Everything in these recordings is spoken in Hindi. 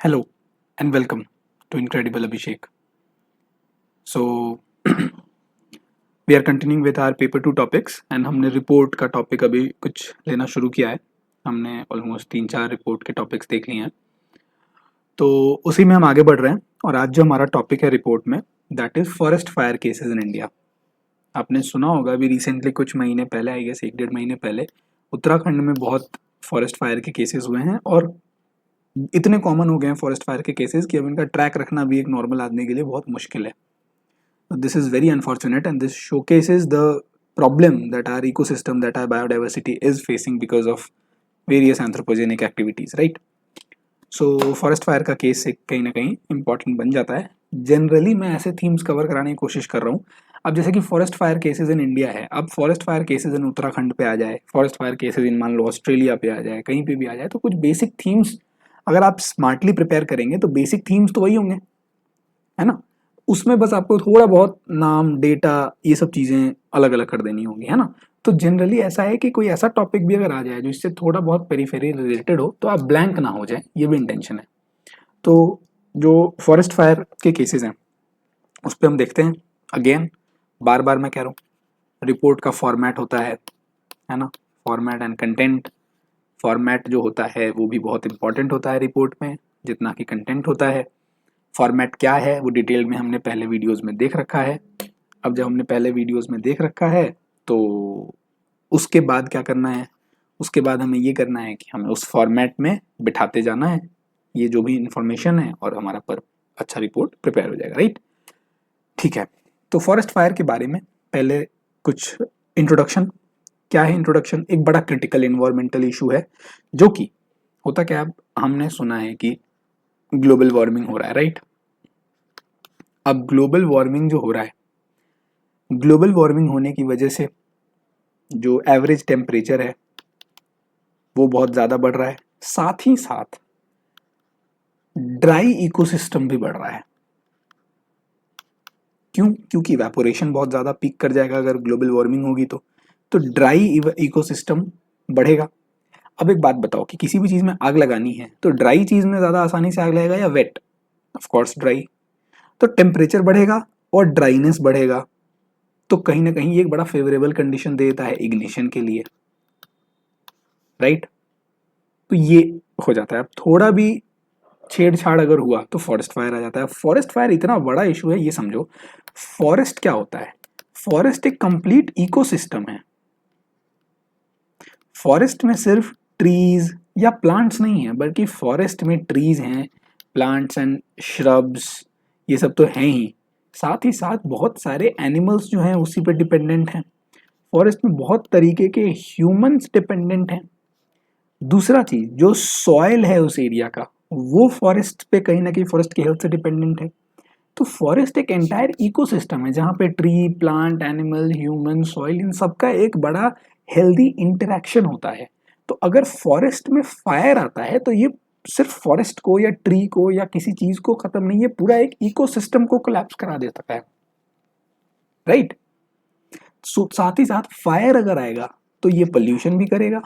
Hello and welcome to Incredible Abhishek. So we are continuing with our paper 2 topics and हमने रिपोर्ट का टॉपिक अभी कुछ लेना शुरू किया है. हमने ऑलमोस्ट 3-4 रिपोर्ट के टॉपिक्स देख लिए हैं, तो उसी में हम आगे बढ़ रहे हैं. और आज जो हमारा टॉपिक है रिपोर्ट में, that is forest fire cases in India. आपने सुना होगा अभी रिसेंटली कुछ महीने पहले, आई गेस 1-1.5 महीने पहले, उत्तराखंड में बहुत फॉरेस्ट फायर के केसेस हुए हैं और इतने कॉमन हो गए हैं फॉरेस्ट फायर के केसेस कि अब इनका ट्रैक रखना भी एक नॉर्मल आदमी के लिए बहुत मुश्किल है. This is very unfortunate and this showcases the problem that our ecosystem, that our biodiversity is facing because of various anthropogenic activities, right? So forest fire का केस एक कहीं ना कहीं important बन जाता है. जनरली मैं ऐसे थीम्स कवर कराने की कोशिश कर रहा हूँ. अब जैसे कि forest fire cases in India है, अब forest fire cases in Uttarakhand पे आ जाए, फॉरेस्ट फायर केसेस इन मान लो ऑस्ट्रेलिया पे आ जाए, कहीं पे भी आ जाए, तो कुछ बेसिक थीम्स अगर आप स्मार्टली प्रिपेयर करेंगे तो बेसिक थीम्स तो वही होंगे, है ना. उसमें बस आपको थोड़ा बहुत नाम, डेटा, ये सब चीज़ें अलग अलग कर देनी होंगी, है ना. तो जनरली ऐसा है कि कोई ऐसा टॉपिक भी अगर आ जाए जो इससे थोड़ा बहुत पेरीफेरी रिलेटेड हो तो आप ब्लैंक ना हो जाए, ये भी इंटेंशन है. तो जो फॉरेस्ट फायर के केसेस हैं उस पर हम देखते हैं. अगेन बार बार मैं कह रहा हूँ, रिपोर्ट का फॉर्मेट होता है ना. Format and content. फॉर्मेट जो होता है वो भी बहुत इंपॉर्टेंट होता है रिपोर्ट में, जितना कि कंटेंट होता है. फॉर्मेट क्या है वो डिटेल में हमने पहले वीडियोस में देख रखा है. अब जब हमने पहले वीडियोस में देख रखा है तो उसके बाद क्या करना है, उसके बाद हमें ये करना है कि हमें उस फॉर्मेट में बिठाते जाना है ये जो भी इंफॉर्मेशन है और हमारा पर अच्छा रिपोर्ट प्रिपेयर हो जाएगा, राइट. ठीक है, तो फॉरेस्ट फायर के बारे में पहले कुछ इंट्रोडक्शन. क्या है इंट्रोडक्शन? एक बड़ा क्रिटिकल इन्वायरमेंटल इशू है जो कि होता क्या है, हमने सुना है कि ग्लोबल वार्मिंग हो रहा है, राइट. अब ग्लोबल वार्मिंग जो हो रहा है, ग्लोबल वार्मिंग होने की वजह से जो एवरेज टेम्परेचर है वो बहुत ज़्यादा बढ़ रहा है. साथ ही साथ ड्राई इकोसिस्टम भी बढ़ रहा है. क्यों? क्योंकि इवेपोरेशन बहुत ज़्यादा पीक कर जाएगा अगर ग्लोबल वार्मिंग होगी तो ड्राई इकोसिस्टम बढ़ेगा. अब एक बात बताओ कि किसी भी चीज़ में आग लगानी है तो ड्राई चीज़ में ज़्यादा आसानी से आग लगेगा या वेट? Of course dry. तो टेम्परेचर बढ़ेगा और ड्राइनेस बढ़ेगा, तो कहीं ना कहीं ये एक बड़ा फेवरेबल कंडीशन देता है इग्निशन के लिए, राइट. तो ये हो जाता है. अब थोड़ा भी छेड़छाड़ अगर हुआ तो फॉरेस्ट फायर आ जाता है. फॉरेस्ट फायर इतना बड़ा इशू है, ये समझो. फॉरेस्ट क्या होता है? फॉरेस्ट एक कंप्लीट इकोसिस्टम है. फॉरेस्ट में सिर्फ ट्रीज या प्लांट्स नहीं है, बल्कि फॉरेस्ट में ट्रीज हैं, प्लांट्स एंड श्रब्स, ये सब तो हैं ही. साथ ही साथ बहुत सारे एनिमल्स जो हैं उसी पर डिपेंडेंट हैं. फॉरेस्ट में बहुत तरीके के ह्यूमंस डिपेंडेंट हैं. दूसरा चीज, जो सॉइल है उस एरिया का वो फॉरेस्ट पे कहीं ना कहीं फॉरेस्ट की हेल्थ से डिपेंडेंट है. तो फॉरेस्ट एक एंटायर इकोसिस्टम है जहाँ पे tree, plant, animal, human, soil, इन सबका एक बड़ा हेल्दी इंटरेक्शन होता है. तो अगर फॉरेस्ट में फायर आता है तो ये सिर्फ फॉरेस्ट को या ट्री को या किसी चीज को खत्म नहीं, ये पूरा एक इकोसिस्टम को कोलैप्स करा देता है, राइट. साथ ही साथ फायर अगर आएगा तो ये पोल्यूशन भी करेगा.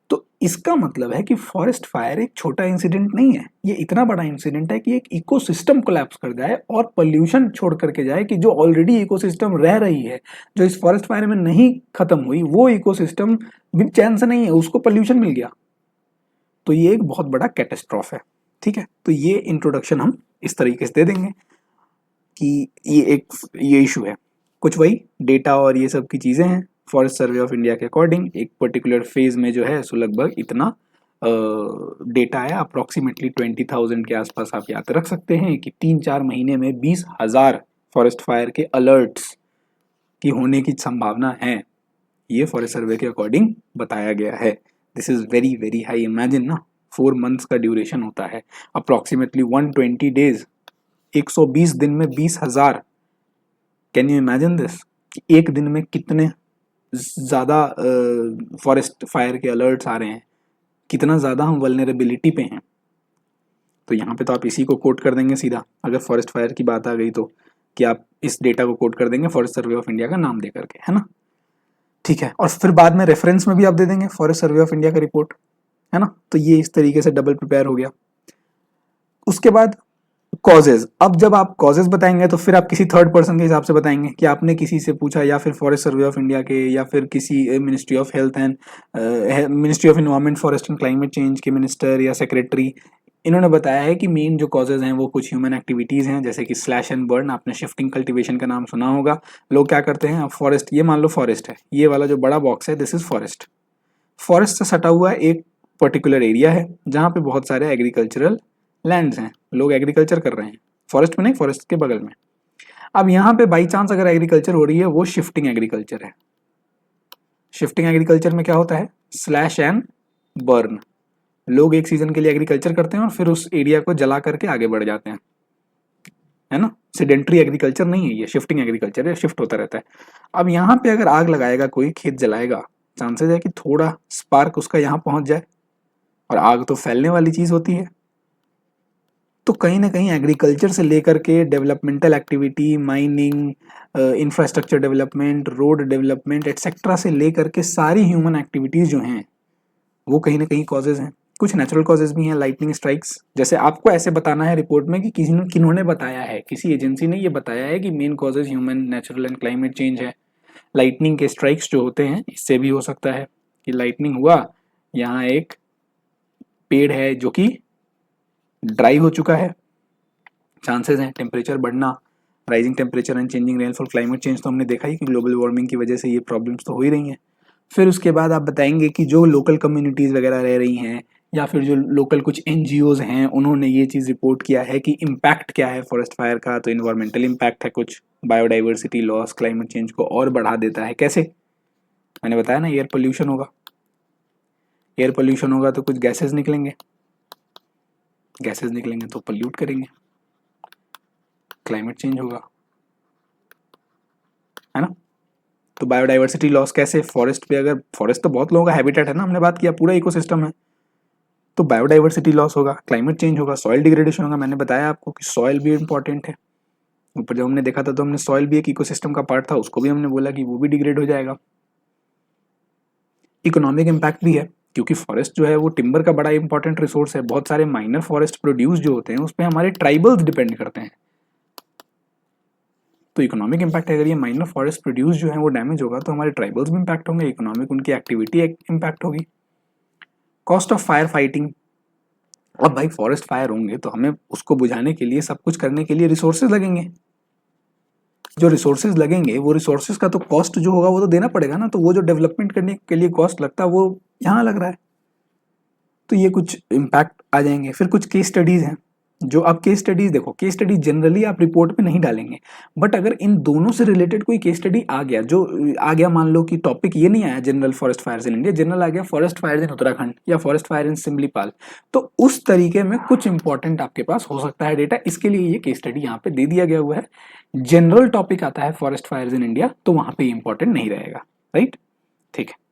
तो इसका मतलब है कि फॉरेस्ट फायर एक छोटा इंसिडेंट नहीं है, ये इतना बड़ा इंसिडेंट है कि एक इकोसिस्टम कोलैप्स कर जाए और पोल्यूशन छोड़ करके जाए कि जो ऑलरेडी इकोसिस्टम रह रही है, जो इस फॉरेस्ट फायर में नहीं खत्म हुई, वो इकोसिस्टम भी चैन से नहीं है, उसको पोल्यूशन मिल गया. तो ये एक बहुत बड़ा कैटास्ट्रॉफ है. ठीक है, तो ये इंट्रोडक्शन हम इस तरीके से दे देंगे कि ये इशू है. कुछ वही डेटा और ये सब की चीज़ें हैं. फॉरेस्ट सर्वे ऑफ इंडिया के अकॉर्डिंग एक पर्टिकुलर फेज में जो है सो लगभग इतना डेटा है, अप्रॉक्सीमेटली 20,000 के आसपास आप याद रख सकते हैं कि 3-4 महीने में 20,000 फॉरेस्ट फायर के अलर्ट्स की होने की संभावना है. ये फॉरेस्ट सर्वे के अकॉर्डिंग बताया गया है. This is very very high. Imagine ना, 4 मंथ्स का ड्यूरेशन होता है, अप्रॉक्सीमेटली 120 डेज, 120 दिन में 20,000. कैन यू इमेजिन दिस कि एक दिन में कितने ज़्यादा फॉरेस्ट फायर के अलर्ट्स आ रहे हैं, कितना ज़्यादा हम वल्नरेबिलिटी पे हैं. तो यहाँ पे तो आप इसी को कोट कर देंगे सीधा, अगर फॉरेस्ट फायर की बात आ गई तो, कि आप इस डेटा को कोट कर देंगे फॉरेस्ट सर्वे ऑफ इंडिया का नाम दे करके, है ना. ठीक है, और फिर बाद में रेफरेंस में भी आप दे देंगे फॉरेस्ट सर्वे ऑफ इंडिया का रिपोर्ट. है ना। तो ये इस तरीके से डबल प्रिपेयर हो गया। उसके बाद कॉजेज, अब जब आप कॉजेज बताएंगे तो फिर आप किसी थर्ड पर्सन के हिसाब से बताएंगे कि आपने किसी से पूछा, या फिर फॉरेस्ट सर्वे ऑफ इंडिया के, या फिर किसी ministry of health and ministry of environment forest and climate change के मिनिस्टर या सेक्रेटरी, इन्होंने बताया है कि मेन जो कॉजेज हैं वो कुछ ह्यूमन एक्टिविटीज़ हैं, जैसे कि स्लैश एंड बर्न, आपने शिफ्टिंग कल्टीवेशन का नाम सुना होगा। लोग क्या करते हैं, अब फॉरेस्ट, ये मान लो फॉरेस्ट है, ये वाला जो बड़ा बॉक्स है दिस इज फॉरेस्ट। फॉरेस्ट से सटा हुआ एक पर्टिकुलर एरिया है जहाँ पे बहुत सारे एग्रीकल्चरल लैंड्स हैं, लोग एग्रीकल्चर कर रहे हैं, फॉरेस्ट में नहीं, फॉरेस्ट के बगल में। अब यहाँ पे बाई चांस अगर एग्रीकल्चर हो रही है, वो शिफ्टिंग एग्रीकल्चर है। शिफ्टिंग एग्रीकल्चर में क्या होता है, स्लैश एंड बर्न, लोग एक सीजन के लिए एग्रीकल्चर करते हैं और फिर उस एरिया को जला करके आगे बढ़ जाते हैं, है ना। सेडेंट्री एग्रीकल्चर नहीं है ये, शिफ्टिंग एग्रीकल्चर है, शिफ्ट होता रहता है। अब यहाँ पे अगर आग लगाएगा कोई, खेत जलाएगा, चांसेस है कि थोड़ा स्पार्क उसका यहाँ पहुंच जाए, और आग तो फैलने वाली चीज होती है। तो कहीं ना कहीं एग्रीकल्चर से लेकर के developmental activity, mining, infrastructure development, road development etcetera से लेकर के सारी ह्यूमन एक्टिविटीज जो हैं वो कहीं ना कहीं कॉजेज हैं। कुछ नेचुरल कॉजेज भी हैं, लाइटनिंग स्ट्राइक्स, जैसे आपको ऐसे बताना है रिपोर्ट में कि किसी ने, किन्होंने बताया है, किसी एजेंसी ने ये बताया है कि main causes human, natural and climate change है। लाइटनिंग के स्ट्राइक्स जो होते हैं, इससे भी हो सकता है कि लाइटनिंग हुआ, यहाँ एक पेड़ है जो कि ड्राई हो चुका है, चांसेस हैं टेम्परेचर बढ़ना, rising temperature and changing rainfall, climate change तो हमने देखा ही कि ग्लोबल वार्मिंग की वजह से ये प्रॉब्लम्स तो हो ही रही हैं। फिर उसके बाद आप बताएंगे कि जो लोकल कम्युनिटीज़ वगैरह रह रही हैं, या फिर जो लोकल कुछ एनजीओज हैं, उन्होंने ये चीज़ रिपोर्ट किया है कि इम्पैक्ट क्या है फॉरेस्ट फायर का। तो इन्वायरमेंटल इम्पैक्ट है, कुछ बायोडाइवर्सिटी लॉस, क्लाइमेट चेंज को और बढ़ा देता है। कैसे, मैंने बताया ना, एयर पोल्यूशन होगा, एयर पोल्यूशन होगा तो कुछ गैसेज निकलेंगे, गैसेज निकलेंगे तो पोल्यूट करेंगे, क्लाइमेट चेंज होगा, है ना। तो बायोडाइवर्सिटी लॉस कैसे, फॉरेस्ट पे, अगर फॉरेस्ट तो बहुत लोगों का हैबिटेट है ना, हमने बात किया पूरा इकोसिस्टम है, तो बायोडाइवर्सिटी लॉस होगा, क्लाइमेट चेंज होगा, सॉइल डिग्रेडेशन होगा। मैंने बताया आपको कि सॉइल भी इंपॉर्टेंट है, ऊपर जब हमने देखा था तो हमने सॉइल भी एक इकोसिस्टम का पार्ट था, उसको भी हमने बोला कि वो भी डिग्रेड हो जाएगा। इकोनॉमिक इम्पैक्ट भी है, क्योंकि फॉरेस्ट जो है वो टिम्बर का बड़ा इंपॉर्टेंट रिसोर्स है, बहुत सारे माइनर फॉरेस्ट प्रोड्यूस जो होते हैं उस पर हमारे ट्राइबल्स डिपेंड करते हैं। तो इकोनॉमिक इम्पैक्ट है, अगर ये माइनर फॉरेस्ट प्रोड्यूस जो है वो डैमेज होगा तो हमारे ट्राइबल्स भी इम्पैक्ट होंगे, इकोनॉमिक उनकी एक्टिविटी इम्पैक्ट होगी। कॉस्ट ऑफ फायर फाइटिंग, अब भाई फॉरेस्ट फायर होंगे तो हमें उसको बुझाने के लिए, सब कुछ करने के लिए रिसोर्सेज लगेंगे, जो रिसोर्सेज लगेंगे वो रिसोर्सेज का तो कॉस्ट जो होगा वो तो देना पड़ेगा ना। तो वो जो डेवलपमेंट करने के लिए कॉस्ट लगता है वो यहाँ लग रहा है, तो ये कुछ इम्पैक्ट आ जाएंगे। फिर कुछ केस स्टडीज हैं, जो आप केस स्टडीज देखो, केस स्टडी जनरली आप रिपोर्ट में नहीं डालेंगे, बट अगर इन दोनों से रिलेटेड कोई केस स्टडी आ गया, जो आ गया, मान लो कि टॉपिक ये नहीं आया general forest fires in India, general आ गया फॉरेस्ट फायर्स इन उत्तराखंड या फॉरेस्ट फायर इन सिमलीपाल, तो उस तरीके में कुछ इंपॉर्टेंट आपके पास हो सकता है डेटा, इसके लिए ये केस स्टडी यहाँ पे दे दिया गया हुआ है। जनरल टॉपिक आता है फॉरेस्ट फायर्स इन इंडिया तो वहां पे इंपॉर्टेंट नहीं रहेगा, राइट, ठीक है।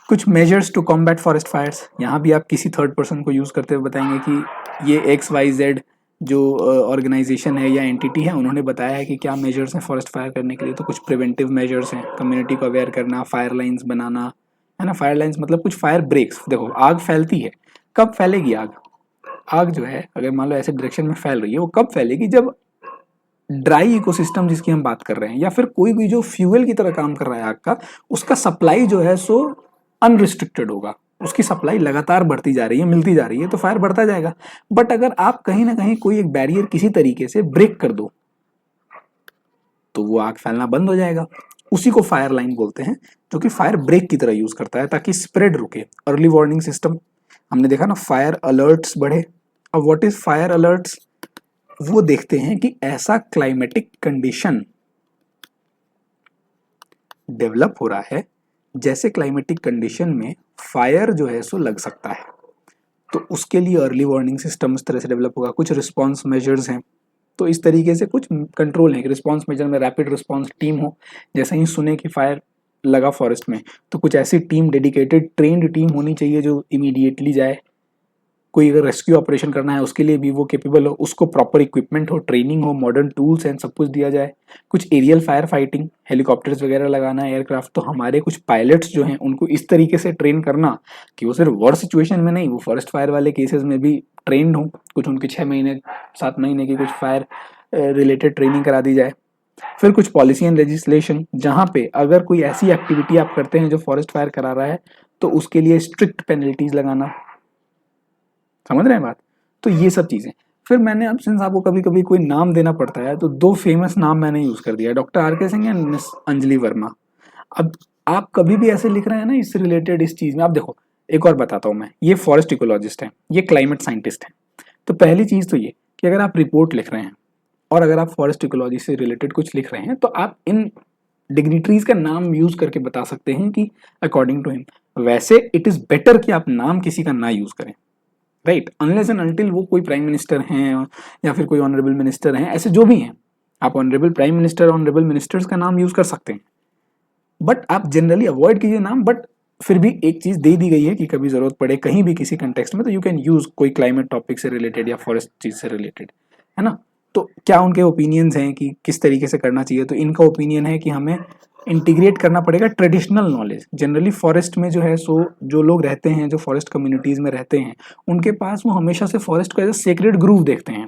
कुछ measures to combat forest fires, यहाँ भी आप किसी थर्ड पर्सन को यूज करते हुए बताएंगे कि ये XYZ जो ऑर्गेनाइजेशन है या एंटिटी है, उन्होंने बताया है कि क्या मेजर्स हैं फॉरेस्ट फायर करने के लिए। तो कुछ प्रिवेंटिव मेजर्स हैं, कम्युनिटी को अवेयर करना, फायर लाइन्स बनाना, है ना। फायर लाइन्स मतलब कुछ फायर ब्रेक्स, देखो आग फैलती है, कब फैलेगी आग, आग जो है अगर मान लो ऐसे डायरेक्शन में फैल रही है, वो कब फैलेगी, जब ड्राई इकोसिस्टम जिसकी हम बात कर रहे हैं, या फिर कोई भी जो फ्यूल की तरह काम कर रहा है आग का, उसका सप्लाई जो है सो अनरिस्ट्रिक्टेड होगा, उसकी सप्लाई लगातार बढ़ती जा रही है, मिलती जा रही है, तो फायर बढ़ता जाएगा। बट अगर आप कहीं ना कहीं कोई एक बैरियर किसी तरीके से ब्रेक कर दो तो वो आग फैलना बंद हो जाएगा, उसी को फायर लाइन बोलते हैं, जो कि फायर ब्रेक की तरह यूज करता है ताकि स्प्रेड रुके। अर्ली वार्निंग सिस्टम, हमने देखा ना, फायर अलर्ट्स बढ़े। अब व्हाट इज फायर अलर्ट्स, वो देखते हैं कि ऐसा क्लाइमेटिक कंडीशन डेवलप हो रहा है जैसे क्लाइमेटिक कंडीशन में फायर जो है सो लग सकता है, तो उसके लिए अर्ली वार्निंग सिस्टम इस तरह से डेवलप होगा। कुछ रिस्पांस मेजर्स हैं, तो इस तरीके से कुछ कंट्रोल है कि रिस्पांस मेजर में रैपिड रिस्पांस टीम हो, जैसे ही सुने कि फायर लगा फॉरेस्ट में तो कुछ ऐसी टीम, डेडिकेटेड ट्रेंड टीम होनी चाहिए जो इमीडिएटली जाए, कोई अगर रेस्क्यू ऑपरेशन करना है उसके लिए भी वो केपेबल हो, उसको प्रॉपर इक्विपमेंट हो, ट्रेनिंग हो, मॉडर्न टूल्स एंड सब कुछ दिया जाए। कुछ एरियल फायर फाइटिंग, हेलीकॉप्टर्स वगैरह लगाना है, एयरक्राफ्ट, तो हमारे कुछ पायलट्स जो हैं उनको इस तरीके से ट्रेन करना कि वो सिर्फ वॉर सिचुएशन में नहीं, वो फॉरेस्ट फायर वाले केसेस में भी ट्रेंड हो। कुछ उनकी 6 महीने 7 महीने की कुछ फायर रिलेटेड ट्रेनिंग करा दी जाए। फिर कुछ पॉलिसी एंड लेजिस्लेशन, जहाँ पे अगर कोई ऐसी एक्टिविटी आप करते हैं जो फॉरेस्ट फायर करा रहा है तो उसके लिए स्ट्रिक्ट पेनल्टीज लगाना। समझ रहे हैं बात? तो ये सब चीजें। फिर मैंने, अब सिंस आपको कभी कभी कोई नाम देना पड़ता है, तो 2 फेमस नाम मैंने यूज कर दिया, डॉक्टर आर के सिंह एंड मिस अंजलि वर्मा। अब आप कभी भी ऐसे लिख रहे हैं ना इससे रिलेटेड इस चीज में, आप देखो एक और बताता हूँ मैं, ये फॉरेस्ट इकोलॉजिस्ट है, ये क्लाइमेट साइंटिस्ट है। तो पहली चीज तो ये कि अगर आप रिपोर्ट लिख रहे हैं और अगर आप फॉरेस्ट इकोलॉजी से रिलेटेड कुछ लिख रहे हैं तो आप इन डिग्निटरीज का नाम यूज करके बता सकते हैं कि अकॉर्डिंग टू हिम। वैसे इट इज बेटर कि आप नाम किसी का ना यूज करें, राइट, अनलेस एंड अनटिल वो कोई प्राइम मिनिस्टर हैं या फिर कोई ऑनरेबल मिनिस्टर हैं, ऐसे जो भी हैं, आप honourable prime minister, honourable ministers का नाम यूज कर सकते हैं, बट आप जनरली अवॉइड कीजिए नाम। बट फिर भी एक चीज दे दी गई है कि कभी जरूरत पड़े कहीं भी किसी कंटेक्स्ट में तो यू कैन यूज कोई क्लाइमेट टॉपिक से रिलेटेड या फॉरेस्ट चीज से रिलेटेड, है ना। तो क्या उनके ओपिनियंस हैं कि किस तरीके से करना चाहिए, तो इनका ओपिनियन है कि हमें इंटीग्रेट करना पड़ेगा ट्रेडिशनल नॉलेज। जनरली फॉरेस्ट में जो है सो जो लोग रहते हैं, जो फॉरेस्ट कम्युनिटीज में रहते हैं, उनके पास वो हमेशा से फॉरेस्ट को एज अ सेक्रेड ग्रूव देखते हैं,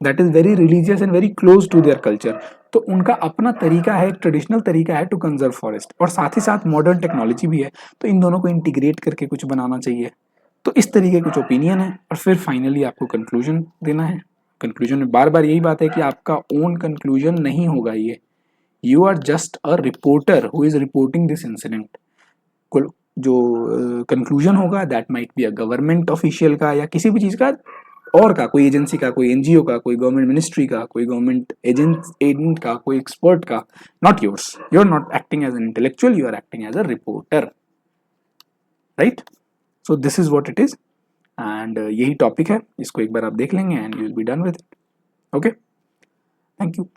that is very religious and very close to their culture. तो उनका अपना तरीका है, एक ट्रेडिशनल तरीका है टू कंजर्व फॉरेस्ट, और साथ ही साथ मॉडर्न टेक्नोलॉजी भी है, तो इन दोनों को इंटीग्रेट करके कुछ बनाना चाहिए। तो इस तरीके कुछ ओपिनियन है, और फिर फाइनली आपको कंक्लूजन देना है। कंक्लूजन में बार बार यही बात है कि आपका ओन कंक्लूजन नहीं होगा ये, you are just a reporter who is reporting this incident. जो कंक्लूजन होगा that might be a government official का या किसी भी चीज का, और का कोई एजेंसी का, कोई एनजीओ का, कोई गवर्नमेंट मिनिस्ट्री का, कोई गवर्नमेंट एजेंट का, कोई एक्सपर्ट का, not yours. You are not acting as an intellectual, you are acting as a reporter, right. So this is what it is, and यही टॉपिक है, इसको एक बार आप देख लेंगे and you will be done with it. Okay, thank you.